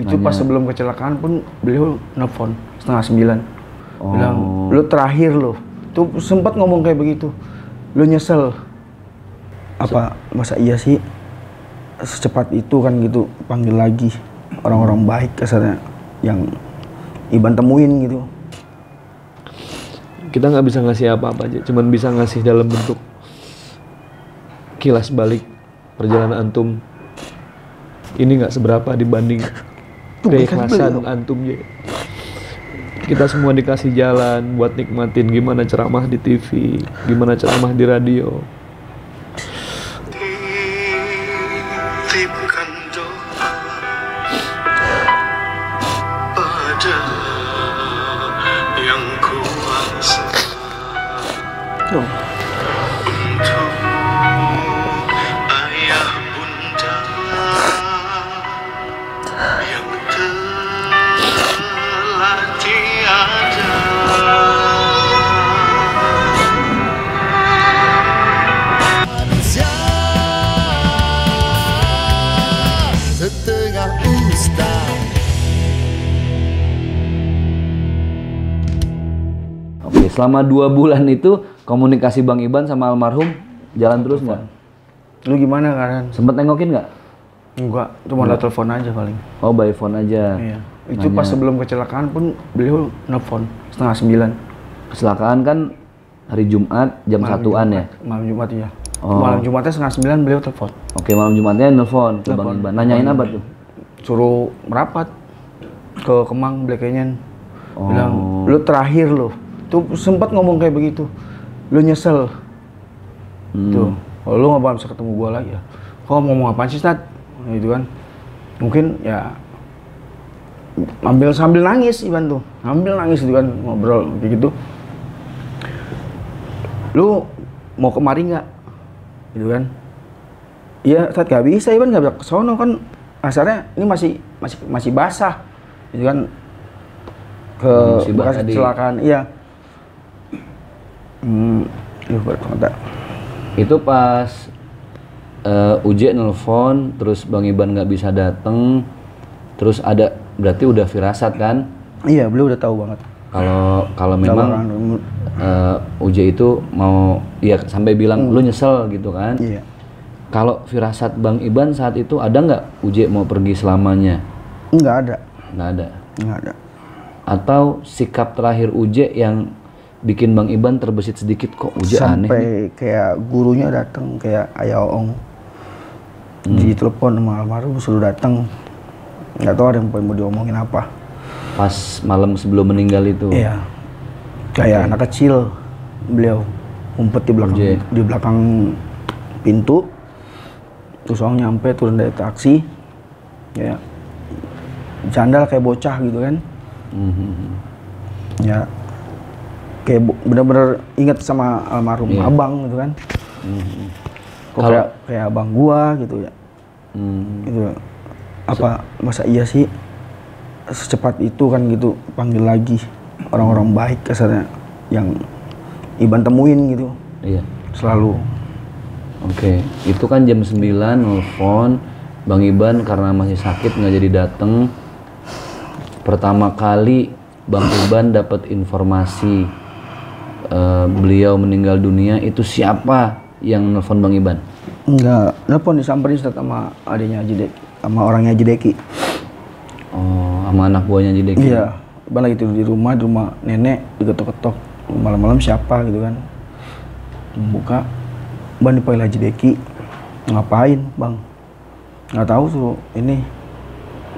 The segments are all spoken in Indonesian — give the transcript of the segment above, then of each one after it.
Itu pas sebelum kecelakaan pun beliau nelfon 8:30. Bilang, lu terakhir lo. Tuh sempat ngomong kayak begitu. Lu nyesel. Apa masa iya sih secepat itu kan gitu panggil lagi orang-orang baik kasarnya yang Iban temuin gitu. Kita nggak bisa ngasih apa-apa aja, cuman bisa ngasih dalam bentuk kilas balik perjalanan antum. Ini nggak seberapa dibanding keikhlasan antum ya. Kita semua dikasih jalan buat nikmatin gimana ceramah di TV, gimana ceramah di radio. Titipkan doa pada yang kuasa untuk ayah bunda yang telah tiada. Setengah ustaz. Oke, selama 2 bulan itu komunikasi Bang Iban sama almarhum jalan terus nggak? Lu gimana kan? Sempet nengokin nggak? Enggak, cuma ada telepon aja paling. Oh, by phone aja. Iya. Itu pas sebelum kecelakaan pun beliau nelfon 8:30. Kecelakaan kan hari Jumat jam 1-an ya? Malam Jumat ya. Oh. Malam Jumatnya 8:30 beliau telepon. Oke, malam Jumatnya nelfon ke Bang Iban. Nanyain apa tuh? Suruh merapat ke Kemang Black Canyon. Bilang, lu terakhir lo. Tuh sempat ngomong kayak begitu. Lu nyesel. Tuh, kalau lu nggak bakal bisa ketemu gua lagi ya. Kok ngomong apaan sih, Stat? Gitu kan. Mungkin ya sambil nangis Iban tuh. Sambil nangis gitu kan ngobrol kayak gitu. Lu mau kemari nggak? Gitu kan. Iya, Stat nggak bisa Iban, nggak bisa ke sono kan. Asalnya ini masih basah. Gitu kan. Ke bekas kecelakaan. Iya. Itu pas Uje nelfon, terus Bang Iban nggak bisa dateng, terus ada berarti udah firasat kan? Iya, beliau udah tahu banget. Kalau memang Uje itu mau, ya sampai bilang lu nyesel gitu kan? Iya. Kalau firasat Bang Iban saat itu ada nggak Uje mau pergi selamanya? Nggak ada. Nggak ada. Nggak ada. Atau sikap terakhir Uje yang bikin Bang Iban terbesit sedikit, kok Uje aneh nih? Sampai kayak gurunya datang, kayak Ayah Oong ditelepon sama almarhum suruh datang. Nggak tahu ada yang mau diomongin apa. Pas malam sebelum meninggal itu? Iya. Kayak anak kecil beliau ngumpet di belakang pintu. Terus Oong nyampe turun dari taksi. Ya. Jandal kayak bocah gitu kan. Ya. Kayak bener-bener inget sama almarhum abang gitu kan. Kok kayak abang gua gitu ya. Gitu. Apa masa iya sih secepat itu kan gitu panggil lagi orang-orang baik kasarnya yang Iban temuin gitu. Iya. Selalu. Oke, itu kan jam 9 nelfon Bang Iban karena masih sakit nggak jadi dateng. Pertama kali Bang Iban dapat informasi beliau meninggal dunia, itu siapa yang nelfon Bang Iban? Enggak, nelfon disamperin sama adiknya Haji Deki, sama orangnya Haji Deki. Oh, sama anak buahnya Haji Deki? Iya, Iban lagi tidur di rumah nenek, diketok-ketok malam-malam siapa gitu kan. Buka, Bang dipanggil Haji Deki. Ngapain Bang? Nggak tahu tuh, ini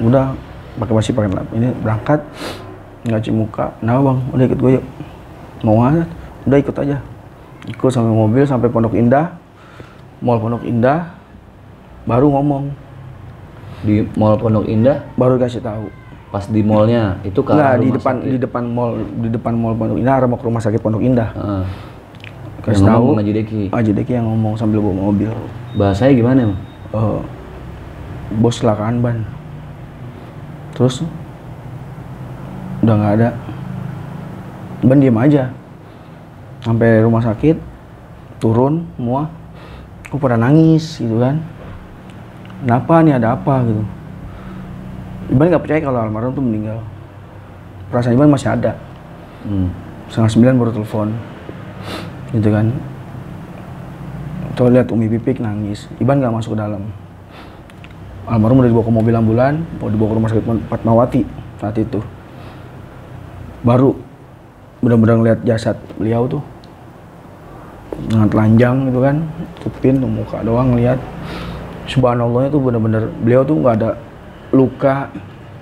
udah pakai lap, ini berangkat nggak cuci muka. Nah Bang, udah ikut gue yuk. Mau nggak? Udah ikut aja. Ikut sampai mobil sampai Pondok Indah, Mall Pondok Indah, baru ngomong. Di Mall Pondok Indah? Baru kasih tahu. Pas di mallnya itu ke arah di depan Mall Pondok Indah, arah mau ke rumah sakit Pondok Indah. Kasih tahu Haji Deki. Haji Deki yang ngomong sambil bawa mobil. Bahasanya gimana emang? Bos kecelakaan Ban. Terus udah nggak ada. Ban diem aja. Sampai rumah sakit, turun semua. Kok pada nangis gitu kan. Kenapa nih, ada apa gitu. Iban nggak percaya kalau almarhum tuh meninggal. Perasaan Iban masih ada. 8:30 baru telepon, gitu kan. Tuh lihat Umi Pipik nangis. Iban nggak masuk ke dalam. Almarhum udah dibawa ke mobil ambulan, mau dibawa ke rumah sakit Fatmawati saat itu. Baru benar-benar ngeliat jasad beliau tuh dengan telanjang gitu kan, tutupin tuh muka doang ngeliat. Subhanallahnya tuh benar-benar beliau tuh nggak ada luka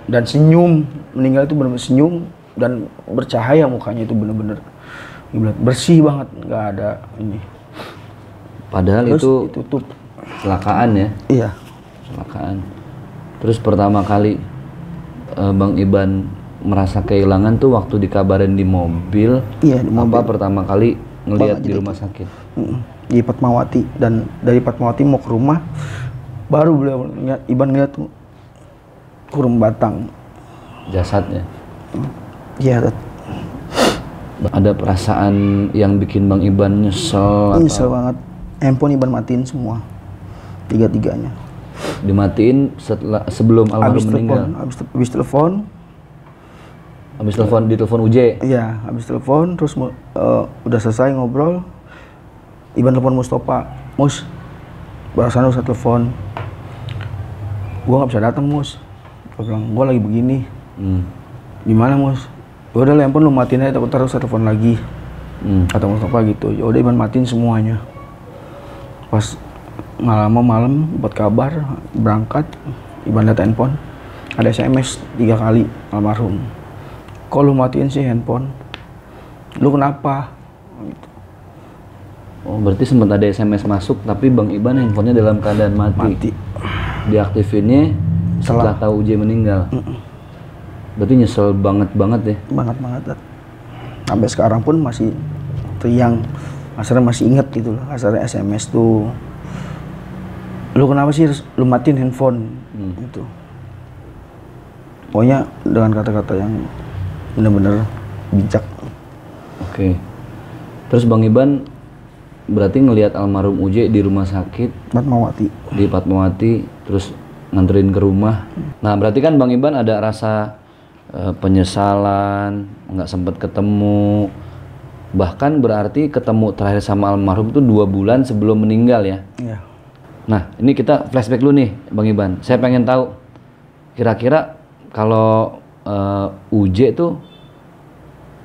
dan senyum, meninggal itu benar-benar senyum dan bercahaya mukanya itu benar-benar bersih banget, nggak ada ini. Padahal Terus itu ditutup. kecelakaan ya. Iya. Kecelakaan. Terus pertama kali Bang Iban merasa kehilangan tuh waktu dikabarin di mobil. Iya, di mobil. Apa pertama kali ngelihat Bang, di jadi rumah sakit? Di Fatmawati, dan dari Fatmawati mau ke rumah baru beliau Iban ngeliat tuh kurung batang Jasadnya. iya. Ada perasaan yang bikin Bang Iban nyesel Nyesel atau banget. Handphone Iban matiin semua, tiga-tiganya. dimatiin sebelum almarhum meninggal? Habis telepon, Habis telepon, ditelepon UJ? iya, habis telepon terus udah selesai ngobrol, Iban telepon Mustofa, Mus, barusan usah telepon, gua nggak bisa datang Mus. Gua bilang gua lagi begini. Gimana Mus? Ya udah handphone lu matiin aja, takut terus telepon lagi. Kata Mustofa gitu. Ya udah Iban matiin semuanya. Pas nggak lama malam buat kabar berangkat, Iban liat handphone, ada SMS 3 kali almarhum. Kok lu matiin sih handphone? Lu kenapa? Gitu. Oh, berarti sempat ada SMS masuk tapi Bang Iban handphonenya dalam keadaan mati. Diaktifinnya setelah tahu UJ meninggal. Berarti nyesel banget ya? Banget. Sampai sekarang pun masih teriang. Asalnya masih inget gitu loh. Asalnya SMS tuh, lu kenapa sih lu matiin handphone? Gitu. Pokoknya dengan kata-kata yang benar-benar bijak. Oke. Terus Bang Iban berarti ngelihat almarhum UJ di rumah sakit Fatmawati. di Fatmawati, terus nganterin ke rumah. Nah, berarti kan Bang Iban ada rasa penyesalan, nggak sempat ketemu. Bahkan berarti ketemu terakhir sama almarhum itu 2 bulan sebelum meninggal ya? Iya. Nah, ini kita flashback dulu nih Bang Iban. Saya pengen tahu kira-kira kalau UJ tuh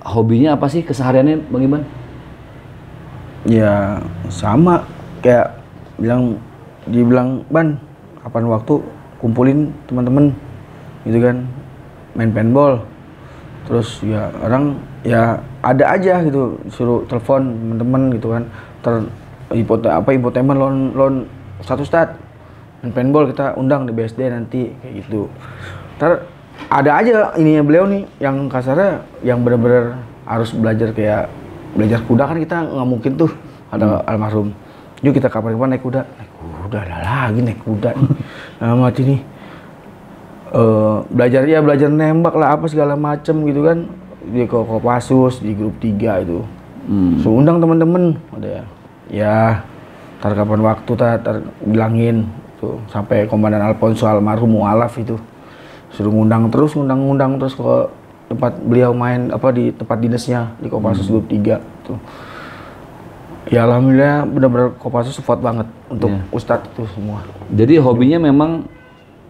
hobinya apa sih kesehariannya Bang Iban? Ya sama kayak dibilang Ban, kapan waktu kumpulin teman-teman gitu kan, main paintball. Terus ya orang ya ada aja gitu, suruh telepon teman-teman gitu kan, infotainment loan satu start main paintball, kita undang di BSD nanti kayak gitu. Ada aja ininya beliau nih yang kasarnya yang benar-benar harus belajar, kayak belajar kuda kan kita nggak mungkin tuh ada almarhum. Yuk kita kapan-kapan naik kuda lagi naik kuda nih. Mati nih. Belajar nembak lah apa segala macem gitu kan, di Kopassus di grup 3 itu. So, undang temen-temen ada ya tar kapan waktu tar bilangin tuh, sampai Komandan Alfonso almarhum mualaf itu suruh ngundang terus ke tempat beliau main apa di tempat dinasnya di Kopassus grup 3 tuh. Ya alhamdulillah benar-benar Kopassus support banget untuk Ustadz itu semua. Jadi hobinya memang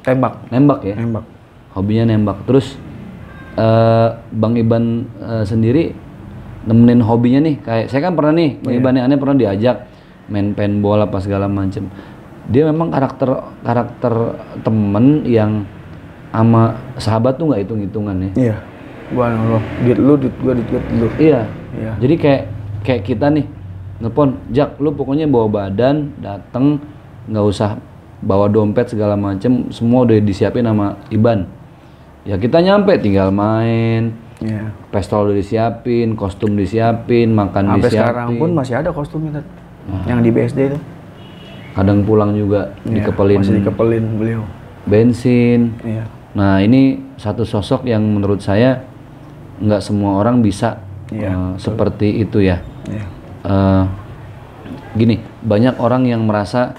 nembak ya? Nembak. Hobinya nembak. Terus Bang Iban sendiri nemenin hobinya nih, kayak saya kan pernah nih, Bang Iban aneh pernah diajak main paintball apa segala macem. Dia memang karakter temen yang sama sahabat tuh nggak hitung-hitungan ya? Iya. Subhanallah, duit gua, duit lu. Iya. Jadi kayak kita nih, nelpon, Jak, lu pokoknya bawa badan, dateng, nggak usah bawa dompet segala macem, semua udah disiapin sama Iban. Ya kita nyampe tinggal main, pistol udah disiapin, kostum disiapin, makan sampai disiapin. Sekarang pun masih ada kostumnya yang di BSD itu. Kadang pulang juga dikepelin. Masih dikepelin beliau. Bensin. Iya. Nah ini satu sosok yang menurut saya nggak semua orang bisa seperti itu ya. Iya. Gini, banyak orang yang merasa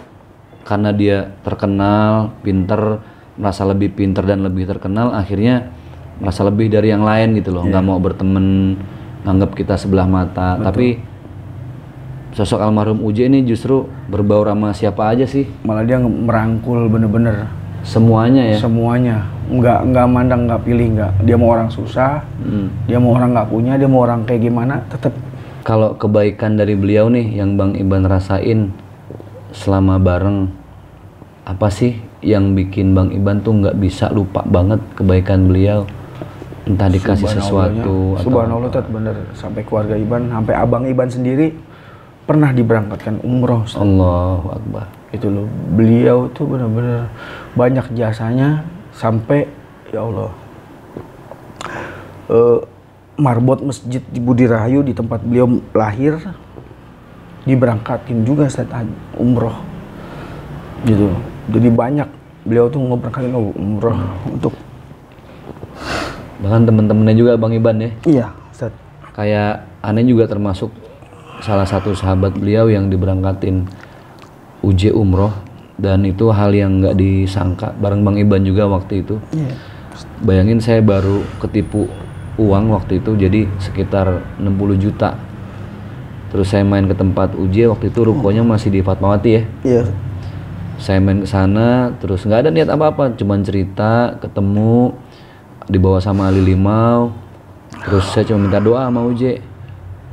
karena dia terkenal, pinter, merasa lebih pinter dan lebih terkenal, akhirnya merasa lebih dari yang lain gitu loh, nggak mau berteman, nganggap kita sebelah mata. Tapi sosok almarhum Uje ini justru berbaur sama siapa aja sih, Malah dia merangkul bener-bener semuanya ya. semuanya, nggak mandang, nggak pilih, nggak. Dia mau orang susah, dia mau orang nggak punya, dia mau orang kayak gimana, tetap. Kalau kebaikan dari beliau nih yang Bang Iban rasain selama bareng, apa sih yang bikin Bang Iban tuh nggak bisa lupa banget kebaikan beliau? Entah dikasih sesuatu atau Subhanallah, Tat, bener. Sampai keluarga Iban, sampai abang Iban sendiri pernah diberangkatkan umroh, Ustaz. Allahu Akbar. Itu loh, beliau tuh bener-bener banyak jasanya. Sampai ya Allah, marbot masjid di Budi Rahayu di tempat beliau lahir diberangkatin juga saat umroh gitu. Jadi banyak beliau tuh ngeberangkatin umroh untuk, Bahkan temen-temennya juga Bang Iban ya. iya Ustaz. Kayak aneh juga termasuk salah satu sahabat beliau yang diberangkatin Uje umroh, dan itu hal yang nggak disangka bareng Bang Iban juga waktu itu. Iya. Bayangin saya baru ketipu uang waktu itu jadi sekitar 60 juta. Terus saya main ke tempat Uje, waktu itu rukonya masih di Fatmawati ya. Iya. Saya main ke sana, terus nggak ada niat apa-apa, cuman cerita, ketemu, dibawa sama Ali Limau. Terus saya cuma minta doa sama Uje.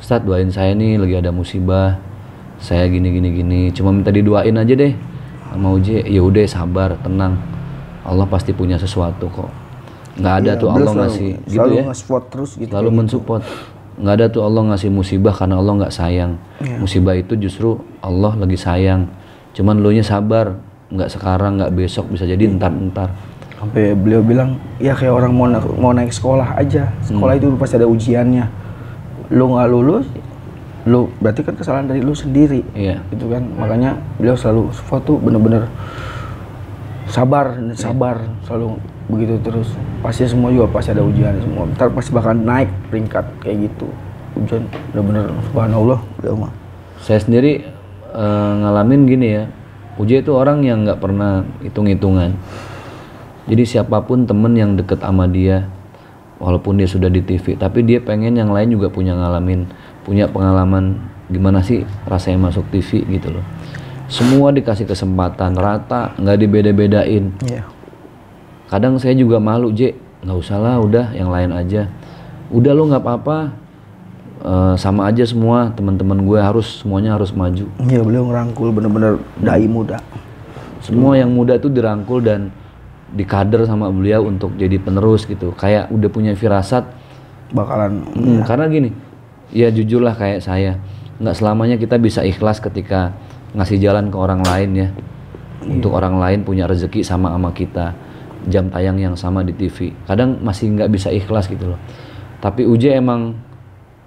Ustadz, doain saya nih lagi ada musibah. Saya gini. Cuma minta didoain aja deh sama Uje. Ya udah, sabar, tenang. Allah pasti punya sesuatu kok. Nggak ada tuh Allah ngasih gitu selalu ya. nge-support terus gitu. Selalu mensupport. Nggak ada tuh Allah ngasih musibah karena Allah nggak sayang. Musibah itu justru Allah lagi sayang. Cuman lo nya sabar, nggak sekarang, nggak besok, bisa jadi entar. Sampai beliau bilang, ya kayak orang mau naik sekolah aja. Sekolah itu pasti ada ujiannya. Lu nggak lulus, lu berarti kan kesalahan dari lu sendiri. Iya. Gitu kan. Makanya beliau selalu support tuh bener-bener sabar, selalu begitu terus. Pasti semua juga pasti ada ujian semua. Ntar pasti bakal naik peringkat kayak gitu. Ujian bener-bener subhanallah beliau mah. Saya sendiri ngalamin gini ya, Uje itu orang yang nggak pernah hitung-hitungan. Jadi siapapun temen yang deket sama dia, walaupun dia sudah di TV, tapi dia pengen yang lain juga punya pengalaman gimana sih rasanya masuk TV gitu loh. Semua dikasih kesempatan rata, nggak dibeda-bedain. Iya. Kadang saya juga malu, J, nggak usah lah, udah yang lain aja. Udah lo nggak apa-apa, sama aja semua teman-teman gue semuanya harus maju. Iya, beliau ngerangkul bener-bener dai muda. Semua yang muda tuh dirangkul dan dikader sama beliau untuk jadi penerus gitu. Kayak udah punya firasat Bakalan karena gini, ya jujurlah kayak saya, nggak selamanya kita bisa ikhlas ketika ngasih jalan ke orang lain ya. Untuk orang lain punya rezeki sama kita, jam tayang yang sama di TV. Kadang masih nggak bisa ikhlas gitu loh. Tapi Uje emang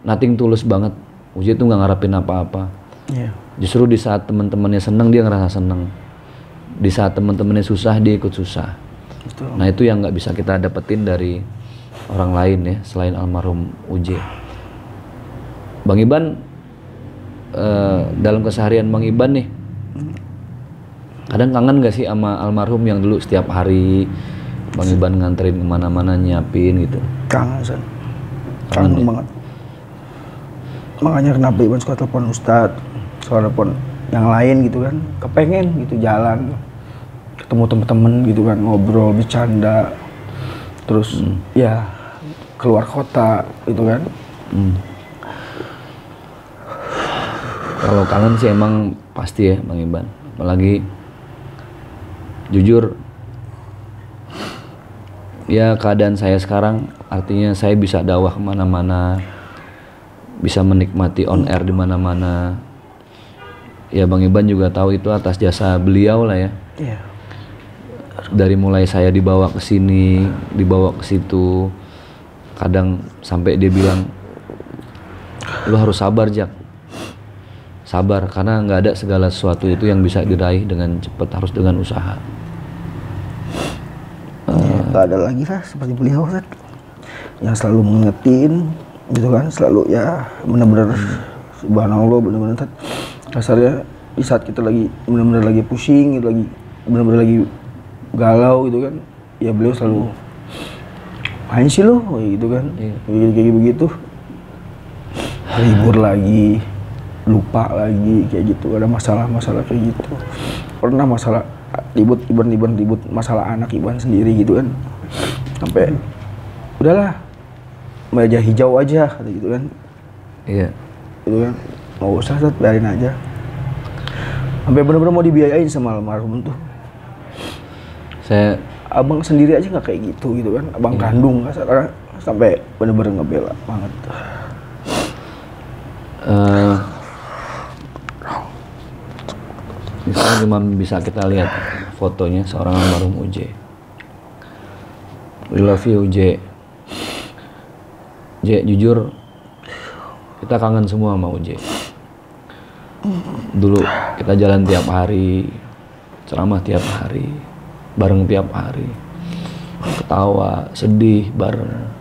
nothing tulus banget. Uje tuh nggak ngarepin apa-apa. Iya. Justru di saat teman-temannya seneng dia ngerasa seneng. Di saat teman-temannya susah dia ikut susah. Betul. Nah itu yang nggak bisa kita dapetin dari orang lain ya selain almarhum Uje. Bang Iban, dalam keseharian Bang Iban nih, kadang kangen gak sih sama almarhum yang dulu setiap hari Bang Iban nganterin kemana-mana, nyiapin gitu? Kangen, San. Kangen banget. Makanya kenapa Iban suka telepon Ustadz, suka telepon yang lain gitu kan, kepengen gitu jalan, ketemu temen-temen gitu kan, ngobrol, bercanda, terus ya keluar kota gitu kan. Kalau kangen sih emang pasti ya Bang Iban, apalagi jujur ya keadaan saya sekarang artinya saya bisa dakwah kemana-mana, bisa menikmati on air di mana-mana. Ya Bang Iban juga tahu itu atas jasa beliau lah ya. Iya. Dari mulai saya dibawa ke sini, dibawa ke situ, kadang sampai dia bilang, lu harus sabar Jak, sabar karena nggak ada segala sesuatu itu yang bisa diraih dengan cepat, harus dengan usaha. Nggak ada lagi lah seperti beliau kan, yang selalu mengingetin gitu kan, selalu ya benar-benar subhanallah, benar-benar kasarnya di saat kita lagi benar-benar lagi pusing gitu, lagi benar-benar lagi galau gitu kan, ya beliau selalu main sih lo gitu kan, kayak begitu, libur lagi, lupa lagi kayak gitu, ada masalah-masalah kayak gitu. Pernah masalah ribut masalah anak Iban sendiri gitu kan, sampai udahlah meja hijau aja kata gitu kan. Iya. Gitu kan, nggak usah Sat, biarin aja. Sampai bener-bener mau dibiayain sama almarhum tuh. Abang sendiri aja nggak kayak gitu kan, abang kandung kasar, sampai bener-bener ngebela banget. Misalnya cuma bisa kita lihat fotonya seorang almarhum Uje. We love you Uje. Uje, jujur kita kangen semua sama Uje. Dulu kita jalan tiap hari, ceramah tiap hari, bareng tiap hari, ketawa, sedih bareng.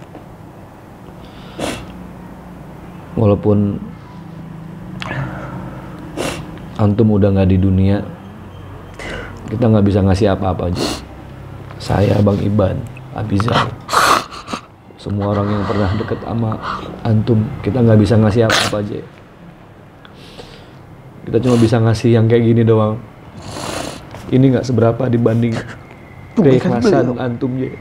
Walaupun antum udah nggak di dunia, kita nggak bisa ngasih apa-apa aja. Saya, Bang Iban, Abizar, semua orang yang pernah deket sama antum, kita nggak bisa ngasih apa-apa aja. Kita cuma bisa ngasih yang kayak gini doang. Ini nggak seberapa dibanding keikhlasan antum ya.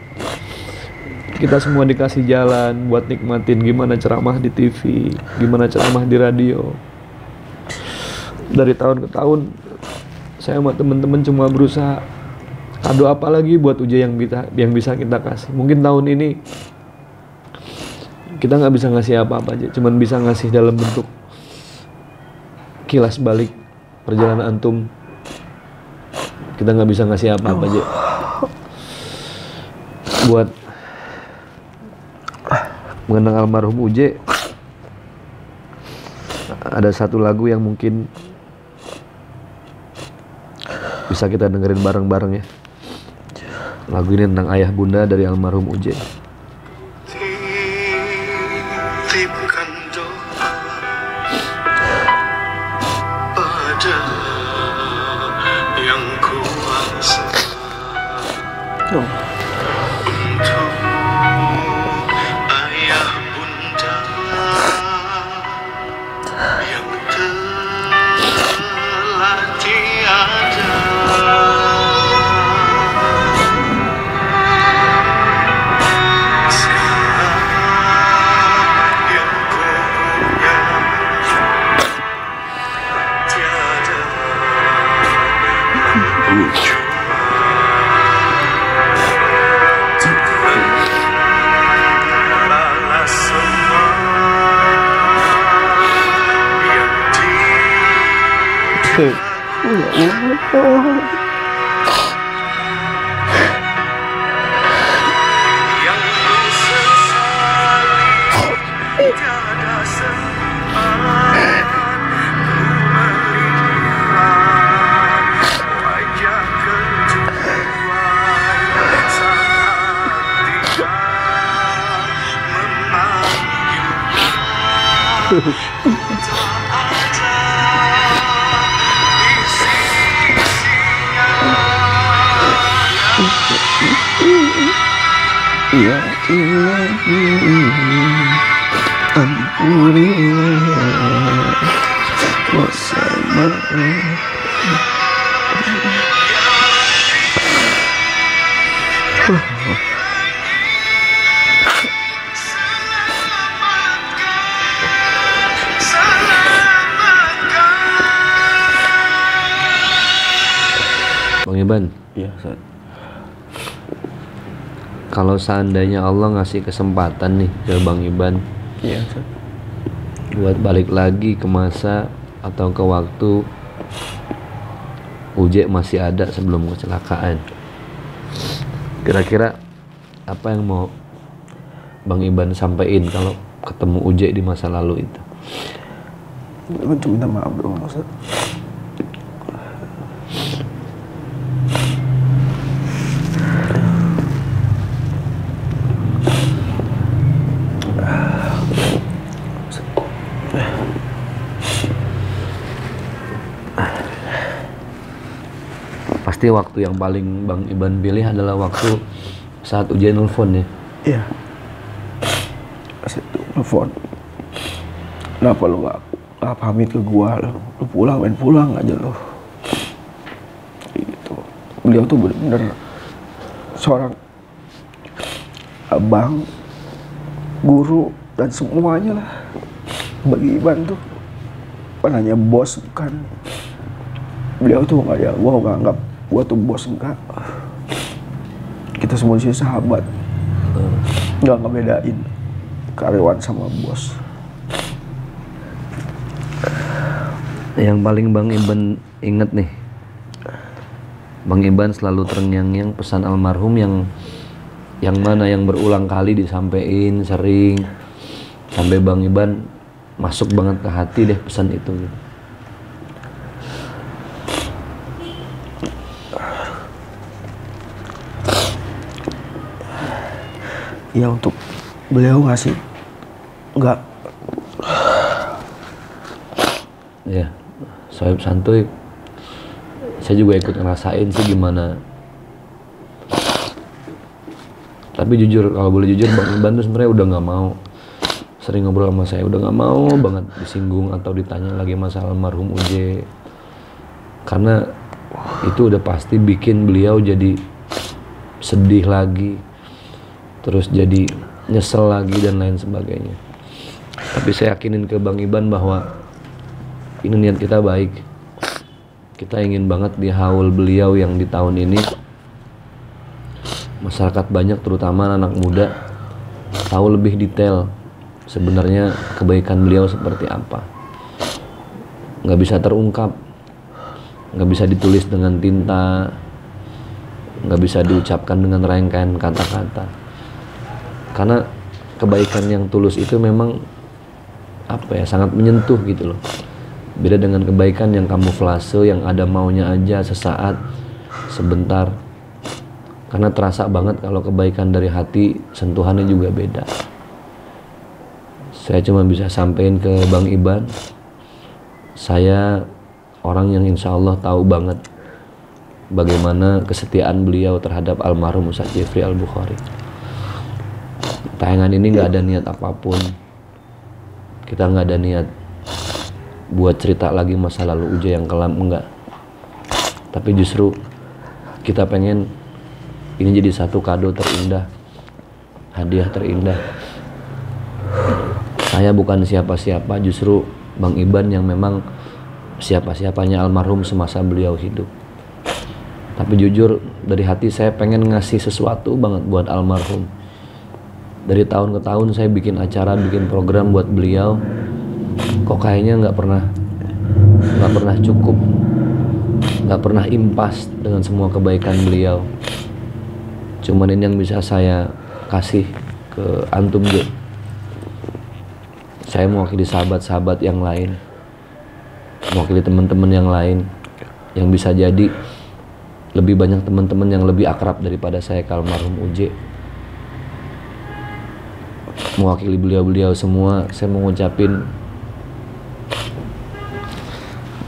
Kita semua dikasih jalan buat nikmatin gimana ceramah di TV, gimana ceramah di radio. Dari tahun ke tahun saya sama teman-teman cuma berusaha kado apa lagi buat Uje yang bisa kita kasih. Mungkin tahun ini kita nggak bisa ngasih apa-apa aja, cuman bisa ngasih dalam bentuk kilas balik perjalanan antum. Kita nggak bisa ngasih apa-apa aja. Buat mengenang almarhum Uje, ada satu lagu yang mungkin bisa kita dengerin bareng-bareng ya. Lagu ini tentang ayah bunda dari almarhum Uje. Titipkan doa pada yang kuasa untuk ayah bunda yang telah tiada. Yang sesali tiada sempat ku melihat wajah kedua saat dia memanggilku. Ya Ilahi, ampunilah bersama. Bang Iban, Iya, Ustaz. kalau seandainya Allah ngasih kesempatan nih ke Bang Iban, Iya, Ustaz. buat balik lagi ke masa atau ke waktu Uje masih ada sebelum kecelakaan, kira-kira apa yang mau Bang Iban sampaikan kalau ketemu Uje di masa lalu itu? Cuma minta maaf doang, Ustaz. Pasti waktu yang paling Bang Iban pilih adalah waktu saat ujian nelfon ya. Iya. Pas itu telepon. Kenapa lu nggak pamit ke gua? Lu pulang, main pulang aja lu. Gitu. Beliau tuh bener-bener seorang abang, guru, dan semuanya lah. Bagi Iban tuh bukan hanya bos, bukan. Beliau tuh nggak ya, gua nggak anggap gua tuh bos, enggak. Kita semua sih sahabat. Nggak ngebedain karyawan sama bos. Yang paling Bang Iban inget nih, Bang Iban selalu terngiang-ngiang pesan almarhum yang mana yang berulang kali disampaikan sering, sampai Bang Iban masuk banget ke hati deh pesan itu gitu. Ya untuk beliau ngasih nggak. Ya, Sohib Santuy, saya juga ikut ngerasain sih gimana. Tapi jujur, kalau boleh jujur, Bang Iban tuh sebenarnya udah nggak mau sering ngobrol sama saya, udah nggak mau banget disinggung atau ditanya lagi masalah almarhum UJ, karena itu udah pasti bikin beliau jadi sedih lagi, terus jadi nyesel lagi dan lain sebagainya. Tapi saya yakinin ke Bang Iban bahwa ini niat kita baik. Kita ingin banget di haul beliau yang di tahun ini masyarakat banyak, terutama anak muda, tahu lebih detail sebenarnya kebaikan beliau seperti apa. Nggak bisa terungkap, nggak bisa ditulis dengan tinta, nggak bisa diucapkan dengan rangkaian kata-kata. Karena kebaikan yang tulus itu memang sangat menyentuh gitu loh. Beda dengan kebaikan yang kamuflase, yang ada maunya aja sesaat, sebentar. Karena terasa banget kalau kebaikan dari hati, sentuhannya juga beda. Saya cuma bisa sampein ke Bang Iban, saya orang yang insya Allah tahu banget bagaimana kesetiaan beliau terhadap almarhum Ustadz Jeffrey Al-Bukhari. Tayangan ini nggak ada niat apapun. Kita nggak ada niat buat cerita lagi masa lalu UJ yang kelam, enggak. Tapi justru kita pengen ini jadi satu kado terindah, hadiah terindah. Saya bukan siapa-siapa, justru Bang Iban yang memang siapa-siapanya almarhum semasa beliau hidup. Tapi jujur dari hati saya pengen ngasih sesuatu banget buat almarhum. Dari tahun ke tahun saya bikin acara, bikin program buat beliau, kok kayaknya nggak pernah cukup, nggak pernah impas dengan semua kebaikan beliau. Cuman ini yang bisa saya kasih ke antum juga. Saya mewakili sahabat-sahabat yang lain, mewakili teman-teman yang lain, yang bisa jadi lebih banyak teman-teman yang lebih akrab daripada saya ke almarhum UJ. Mewakili beliau-beliau semua, saya mau ngucapin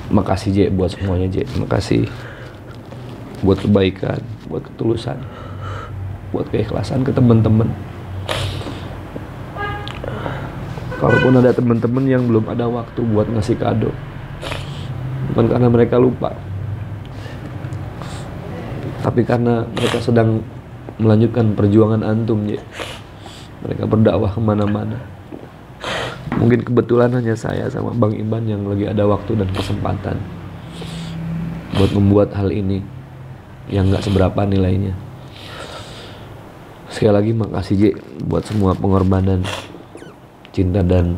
makasih J buat semuanya J. Makasih buat kebaikan, buat ketulusan, buat keikhlasan ke teman-teman. Kalaupun ada teman-teman yang belum ada waktu buat ngasih kado, bukan karena mereka lupa, tapi karena mereka sedang melanjutkan perjuangan antum J. Mereka berdakwah kemana-mana. Mungkin kebetulan hanya saya sama Bang Iban yang lagi ada waktu dan kesempatan buat membuat hal ini yang gak seberapa nilainya. Sekali lagi makasih J buat semua pengorbanan, cinta dan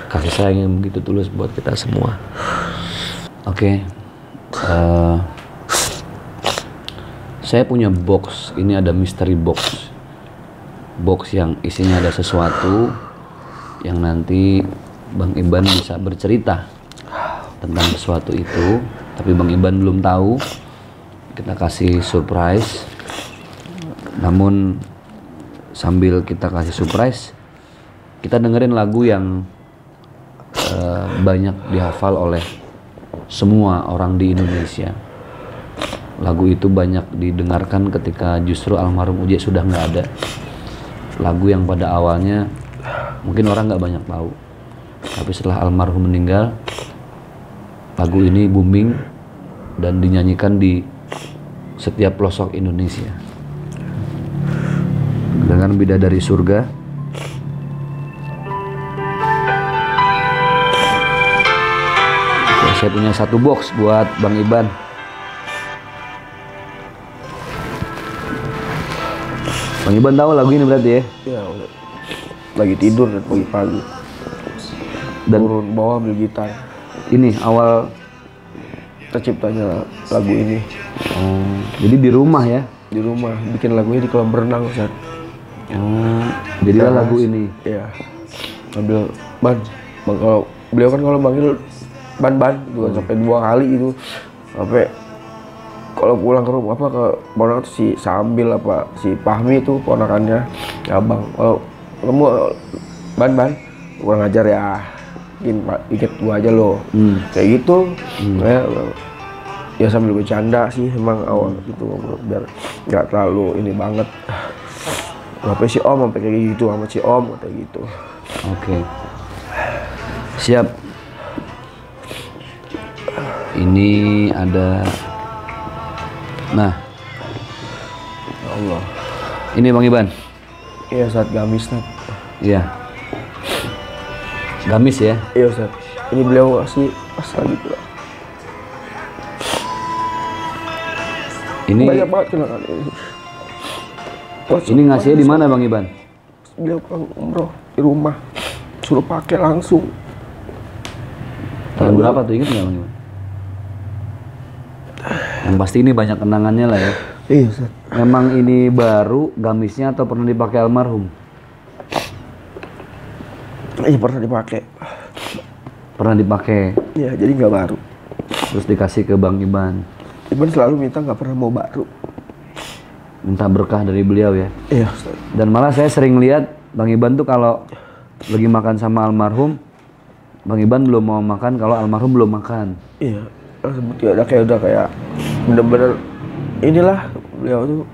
kasih sayang yang begitu tulus buat kita semua. Oke. Saya punya box, ini ada mystery box. Box yang isinya ada sesuatu yang nanti Bang Iban bisa bercerita tentang sesuatu itu, tapi Bang Iban belum tahu. Kita kasih surprise. Namun sambil kita kasih surprise, kita dengerin lagu yang banyak dihafal oleh semua orang di Indonesia. lagu itu banyak didengarkan ketika justru almarhum Uje sudah nggak ada. Lagu yang pada awalnya mungkin orang nggak banyak tahu, tapi setelah almarhum meninggal, lagu ini booming dan dinyanyikan di setiap pelosok Indonesia. Dengan Bidadari Surga. Oke, saya punya satu box buat Bang Iban. Bang Iban tahu lagu ini berarti ya? Ya udah. Lagi tidur dan pagi-pagi. Dan Turun bawah ambil gitar. ini awal, Terciptanya lagu ini oh, jadi di rumah ya? di rumah, bikin lagunya di kolam berenang, Ustaz. Oh, jadilah lagu ini. Iya. Ambil ban. Bang, kalau beliau kan kalau manggil ban gitu kan, sampai 2 kali itu. Sampai kalau pulang ke rumah apa ke ponakan si Sambil apa si Fahmi itu ponakannya abang, kalau kamu ban kurang ajar ya, dikit gua aja lo. Kayak gitu. Ya sambil bercanda sih emang awal gitu, biar nggak terlalu ini banget. Sampai si Om sampai kayak gitu, sama si Om kayak gitu. Oke. Siap. Ini ada. Nah, Ya Allah. ini Bang Iban. Iya saat gamis Nat. Iya. Gamis ya. Iya Ustaz. Ini beliau kasih pas lagi pula. Ini Banyak banget kenangan ini. Pas ini ngasihnya di mana Bang Iban? beliau pulang umroh di rumah, suruh pakai langsung. Tahun berapa tuh, inget nggak Bang Iban? Yang pasti ini banyak kenangannya lah ya. Iya Ustaz. Memang ini baru gamisnya atau pernah dipakai almarhum? Iya pernah dipakai. Pernah dipakai, Iya jadi nggak baru. terus dikasih ke Bang Iban. Iban selalu minta nggak pernah mau baru. Minta berkah dari beliau ya. Iya Ustaz. Dan malah saya sering lihat Bang Iban tuh kalau lagi makan sama almarhum, Bang Iban belum mau makan kalau almarhum belum makan. Iya. Sebetulnya udah kayak bener-bener inilah beliau tuh.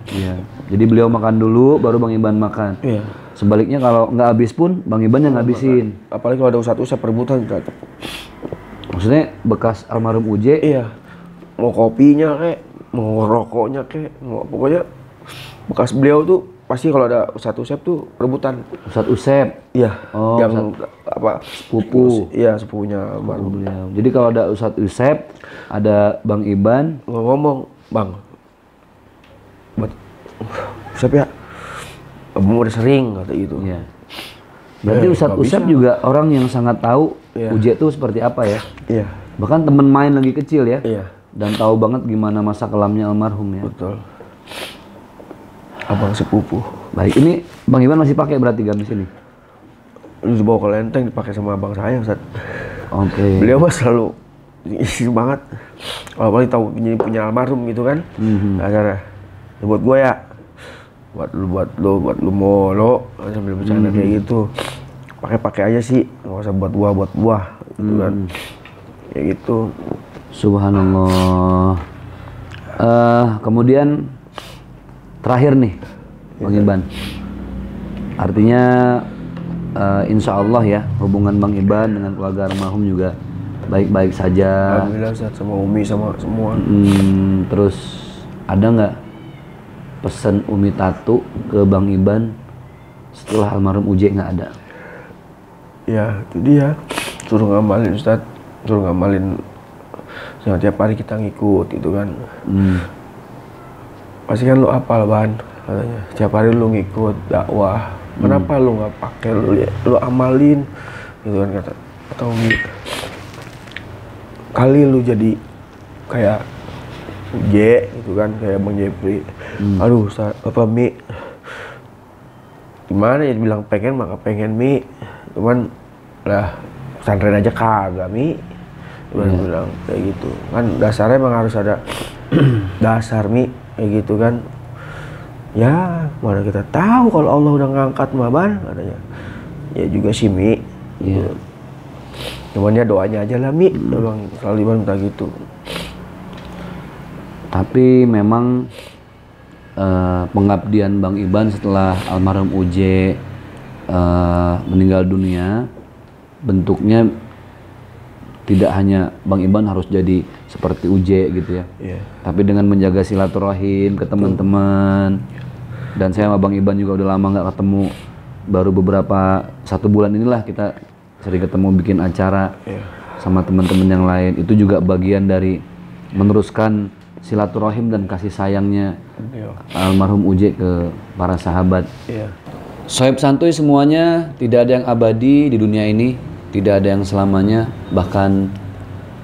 Iya. Jadi beliau makan dulu, baru Bang Iban makan. Iya. Sebaliknya kalau nggak habis pun Bang Iban yang ngabisin. Apalagi kalau ada ustadz perebutan kan. Maksudnya bekas almarhum Uje. Iya. Mau kopinya kek, mau rokoknya kek, mau pokoknya bekas beliau tuh pasti kalau ada ustadz tuh perebutan. Ustadz Usep. Iya. Oh, yang apa? Sepupu. Iya sepupunya almarhum. Beliau. Jadi kalau ada Ustadz Usep, ada Bang Iban. Ngomong, Bang. Buat siapa ya? Abang udah sering kata gitu. Iya. Berarti Ustadz nggak Usep bisa. juga orang yang sangat tahu Iya. Uje tuh seperti apa ya. Iya. Bahkan temen main lagi kecil ya. Iya. Dan tahu banget gimana masa kelamnya almarhum ya. Betul. Abang sepupu. Baik, ini Bang Iban masih pakai berarti gamis ini? Lu dibawa ke Lenteng dipakai sama abang saya Ustaz. Oke. Beliau mah selalu isi banget. Kalau paling tahu punya almarhum gitu kan. Akhirnya ya buat gue ya. Buat lu molo sambil bercanda kayak gitu. Pakai aja sih, nggak usah buat buah gitu kan. Kayak gitu. Subhanallah. Kemudian terakhir nih Bang Iban. Artinya insya Allah ya hubungan Bang Iban dengan keluarga almarhum juga baik-baik saja. Alhamdulillah Ustaz, sama Umi sama semua. Terus ada nggak pesan Umi Tatu ke Bang Iban setelah almarhum Uje nggak ada? Ya itu dia, suruh ngamalin Ustaz, suruh ngamalin. Tiap hari kita ngikut gitu kan. Pasti kan lu hafal Ban katanya. Tiap hari lu ngikut dakwah. Kenapa lu nggak pakai lu amalin gitu kan kata Umi. Kali lu jadi kayak Uje gitu kan, kayak Bang Jepri. Aduh Ustaz, apa Mi? Gimana ya bilang pengen maka pengen Mi. Cuman lah pesantren aja kagak Mi. Bilang kayak gitu. Kan dasarnya emang harus ada dasar Mi kayak gitu kan. Ya, mana kita tahu kalau Allah udah ngangkat mah Ban katanya. Ya juga sih Mi. Gitu. Cuman ya doanya aja lah Mi. Bang selalu minta gitu. Tapi memang pengabdian Bang Iban setelah almarhum Uje meninggal dunia, bentuknya tidak hanya Bang Iban harus jadi seperti Uje gitu ya, tapi dengan menjaga silaturahim ke teman-teman. Dan saya sama Bang Iban juga udah lama nggak ketemu, baru beberapa 1 bulan inilah kita sering ketemu bikin acara sama teman-teman yang lain. Itu juga bagian dari meneruskan silaturahim dan kasih sayangnya almarhum Uje ke para sahabat. Sohib santuy semuanya, tidak ada yang abadi di dunia ini, tidak ada yang selamanya. Bahkan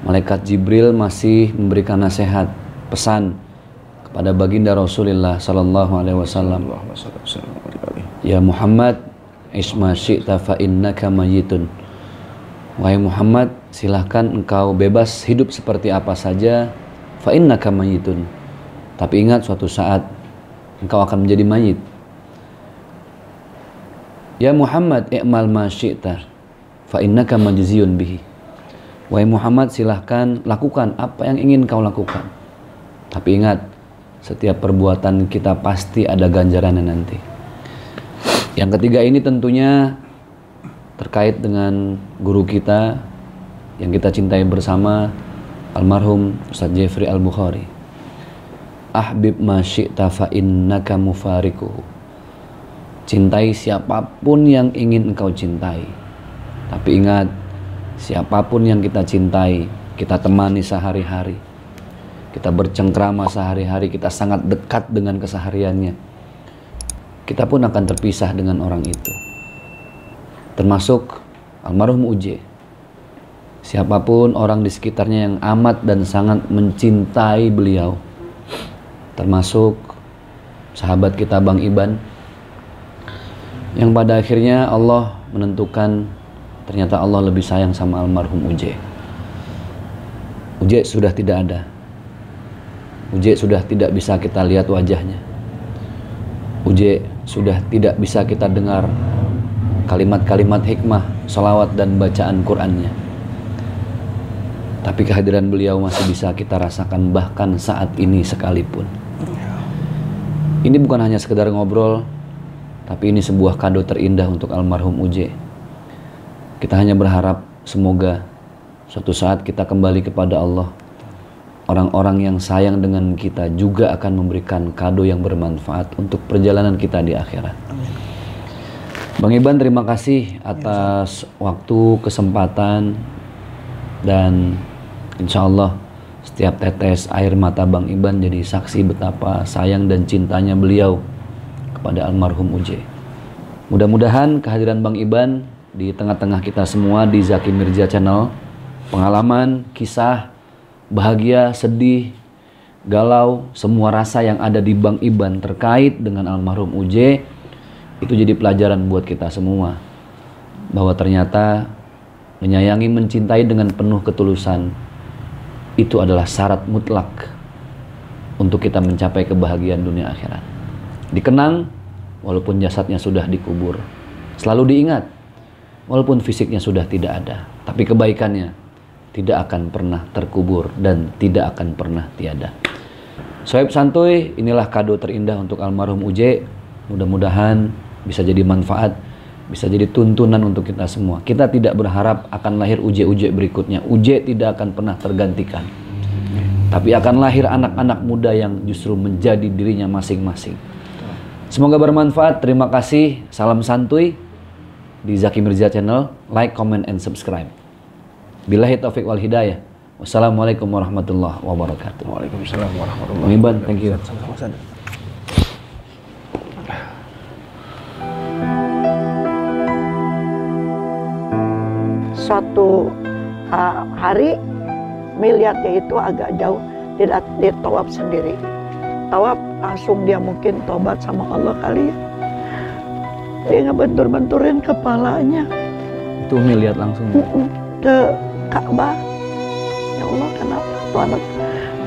malaikat Jibril masih memberikan nasihat, pesan kepada baginda Rasulullah sallallahu alaihi wasallam. Ya Muhammad, isma syi'ta fa innaka mayyitun. Wahai Muhammad, silahkan engkau bebas hidup seperti apa saja, fa innaka mayyitun. Tapi ingat suatu saat engkau akan menjadi mayit. Ya Muhammad, i'mal ma syi'ta fa innaka majziyun bihi. Wahai Muhammad, silahkan lakukan apa yang ingin kau lakukan. Tapi ingat, setiap perbuatan kita pasti ada ganjarannya nanti. Yang ketiga ini tentunya terkait dengan guru kita yang kita cintai bersama, almarhum Ustaz Jeffrey Al-Bukhari. Ahbib ma syi'ta fa innaka mufarikuhu. Cintai siapapun yang ingin engkau cintai. Tapi ingat, siapapun yang kita cintai, kita temani sehari-hari, kita bercengkrama sehari-hari, kita sangat dekat dengan kesehariannya, kita pun akan terpisah dengan orang itu. Termasuk almarhum Uje. Siapapun orang di sekitarnya yang amat dan sangat mencintai beliau, termasuk sahabat kita Bang Iban, yang pada akhirnya Allah menentukan ternyata Allah lebih sayang sama almarhum Uje. Uje sudah tidak ada. Uje sudah tidak bisa kita lihat wajahnya. Uje sudah tidak bisa kita dengar kalimat-kalimat hikmah, salawat dan bacaan Qur'annya. Tapi kehadiran beliau masih bisa kita rasakan bahkan saat ini sekalipun. Ini bukan hanya sekedar ngobrol, tapi ini sebuah kado terindah untuk almarhum Uje. Kita hanya berharap semoga suatu saat kita kembali kepada Allah, orang-orang yang sayang dengan kita juga akan memberikan kado yang bermanfaat untuk perjalanan kita di akhirat. Bang Iban, terima kasih atas waktu, kesempatan, dan insya Allah setiap tetes air mata Bang Iban jadi saksi betapa sayang dan cintanya beliau kepada almarhum Uje. Mudah-mudahan kehadiran Bang Iban di tengah-tengah kita semua di Zaki Mirza Channel, pengalaman, kisah, bahagia, sedih, galau, semua rasa yang ada di Bang Iban terkait dengan almarhum Uje, itu jadi pelajaran buat kita semua, bahwa ternyata menyayangi, mencintai dengan penuh ketulusan itu adalah syarat mutlak untuk kita mencapai kebahagiaan dunia akhirat. Dikenang walaupun jasadnya sudah dikubur, selalu diingat walaupun fisiknya sudah tidak ada, tapi kebaikannya tidak akan pernah terkubur dan tidak akan pernah tiada. Sohib santuy, inilah kado terindah untuk almarhum Uje. Mudah-mudahan bisa jadi manfaat, bisa jadi tuntunan untuk kita semua. Kita tidak berharap akan lahir Uje-Uje berikutnya. Uje tidak akan pernah tergantikan. Tapi akan lahir anak-anak muda yang justru menjadi dirinya masing-masing. Semoga bermanfaat. Terima kasih. Salam santuy di Zaki Mirza Channel. Like, comment, and subscribe. Billahi taufiq wal hidayah. Wassalamualaikum warahmatullahi wabarakatuh. Waalaikumsalam warahmatullahi Bang Iban, thank you. Suatu hari melihatnya itu agak jauh, tidak dia tawaf sendiri. Tawaf langsung dia mungkin tobat sama Allah kali ya. Dia ngebentur-benturin kepalanya. Itu melihat langsung Ke Ka'bah. Ya Allah, kenapa tuh anak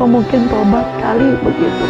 mungkin tobat kali begitu.